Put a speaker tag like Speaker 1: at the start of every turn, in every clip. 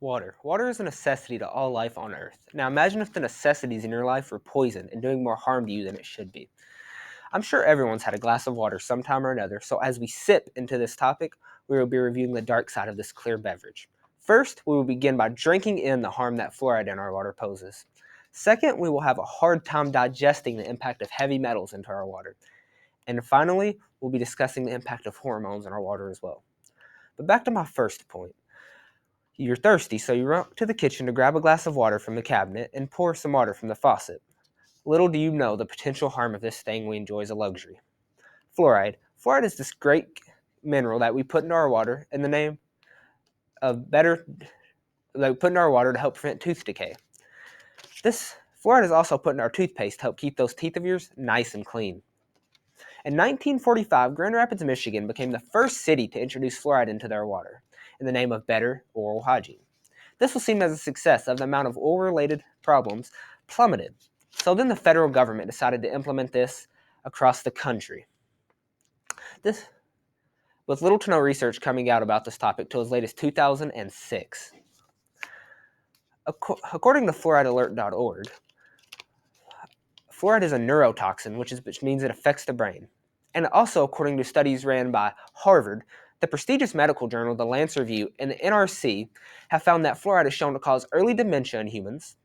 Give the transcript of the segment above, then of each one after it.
Speaker 1: Water. Water is a necessity to all life on Earth. Now imagine if the necessities in your life were poison and doing more harm to you than it should be. I'm sure everyone's had a glass of water sometime or another, so as we sip into this topic, we will be reviewing the dark side of this clear beverage. First, we will begin by drinking in the harm that fluoride in our water poses. Second, we will have a hard time digesting the impact of heavy metals into our water. And finally, we'll be discussing the impact of hormones in our water as well. But back to my first point. You're thirsty, so you run to the kitchen to grab a glass of water from the cabinet and pour some water from the faucet. Little do you know the potential harm of this thing we enjoy as a luxury. Fluoride. Fluoride is this great mineral that we put into our water in the name of that we put in our water to help prevent tooth decay. This fluoride is also put in our toothpaste to help keep those teeth of yours nice and clean. In 1945, Grand Rapids, Michigan became the first city to introduce fluoride into their water in the name of better oral hygiene. This was seen as a success as the amount of oral-related problems plummeted. So then the federal government decided to implement this across the country. This, with little to no research coming out about this topic till as late as 2006. According to fluoridealert.org, fluoride is a neurotoxin, which means it affects the brain. And also, according to studies ran by Harvard, the prestigious medical journal The Lancet Review and the NRC have found that fluoride is shown to cause early dementia in humans,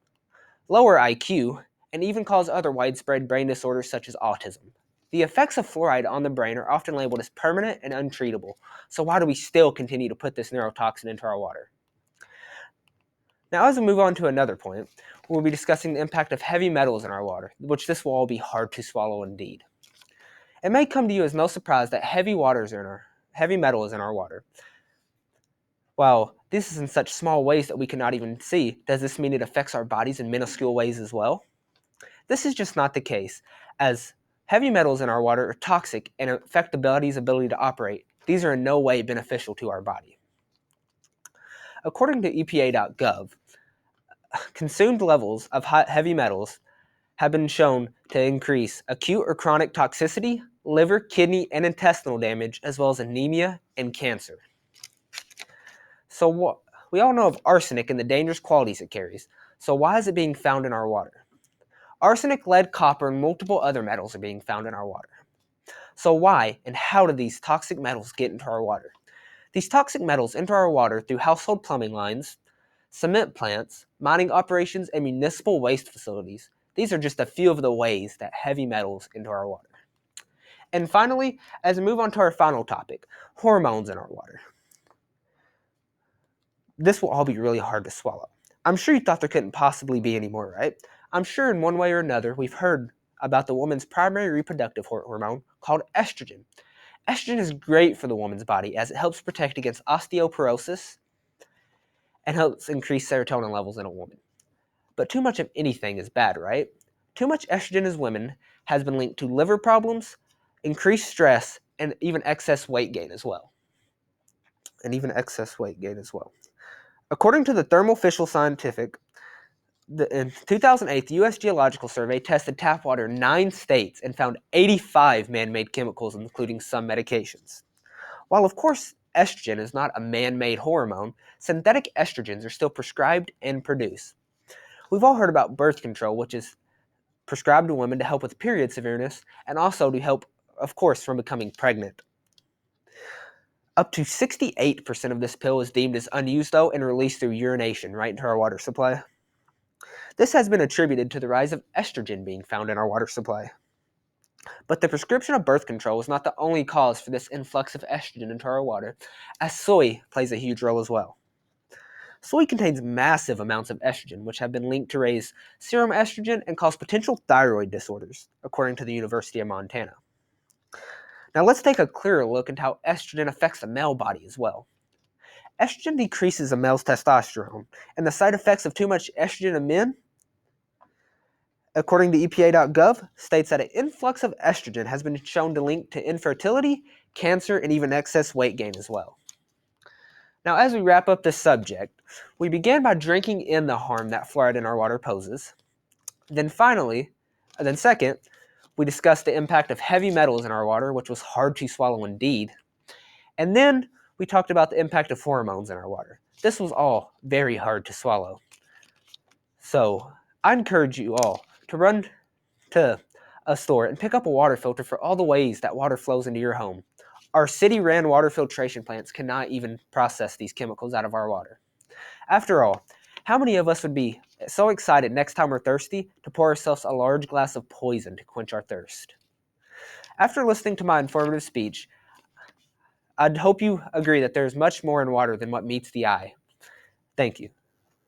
Speaker 1: lower IQ, and even cause other widespread brain disorders such as autism. The effects of fluoride on the brain are often labeled as permanent and untreatable, so why do we still continue to put this neurotoxin into our water? Now, as we move on to another point, we'll be discussing the impact of heavy metals in our water, which this will all be hard to swallow indeed. It may come to you as no surprise that heavy metal is in our water. While this is in such small ways that we cannot even see, does this mean it affects our bodies in minuscule ways as well? This is just not the case, as heavy metals in our water are toxic and affect the body's ability to operate. These are in no way beneficial to our body. According to EPA.gov, consumed levels of heavy metals have been shown to increase acute or chronic toxicity, liver, kidney, and intestinal damage, as well as anemia and cancer. So we all know of arsenic and the dangerous qualities it carries. So why is it being found in our water? Arsenic, lead, copper, and multiple other metals are being found in our water. So why and how do these toxic metals get into our water? These toxic metals enter our water through household plumbing lines, cement plants, mining operations, and municipal waste facilities. These are just a few of the ways that heavy metals enter our water. And finally, as we move on to our final topic, hormones in our water. This will all be really hard to swallow. I'm sure you thought there couldn't possibly be any more, right? I'm sure in one way or another we've heard about the woman's primary reproductive hormone called estrogen. Estrogen is great for the woman's body as it helps protect against osteoporosis and helps increase serotonin levels in a woman. But too much of anything is bad, right? Too much estrogen in women has been linked to liver problems, increased stress, and even excess weight gain as well. According to the Thermo Fisher Scientific, in 2008, the U.S. Geological Survey tested tap water in 9 states and found 85 man-made chemicals, including some medications. While, of course, estrogen is not a man-made hormone, synthetic estrogens are still prescribed and produced. We've all heard about birth control, which is prescribed to women to help with period severeness and also to help, of course, from becoming pregnant. Up to 68% of this pill is deemed as unused, though, and released through urination right into our water supply. This has been attributed to the rise of estrogen being found in our water supply. But the prescription of birth control is not the only cause for this influx of estrogen into our water, as soy plays a huge role as well. Soy contains massive amounts of estrogen, which have been linked to raise serum estrogen and cause potential thyroid disorders, according to the University of Montana. Now let's take a clearer look into how estrogen affects the male body as well. Estrogen decreases a male's testosterone, and the side effects of too much estrogen in men, according to EPA.gov, states that an influx of estrogen has been shown to link to infertility, cancer, and even excess weight gain as well. Now, as we wrap up this subject, we began by drinking in the harm that fluoride in our water poses. Then second, we discussed the impact of heavy metals in our water, which was hard to swallow indeed. And then we talked about the impact of hormones in our water. This was all very hard to swallow. So, I encourage you all to run to a store and pick up a water filter for all the ways that water flows into your home. Our city-ran water filtration plants cannot even process these chemicals out of our water. After all, how many of us would be so excited next time we're thirsty to pour ourselves a large glass of poison to quench our thirst? After listening to my informative speech, I'd hope you agree that there's much more in water than what meets the eye. Thank you.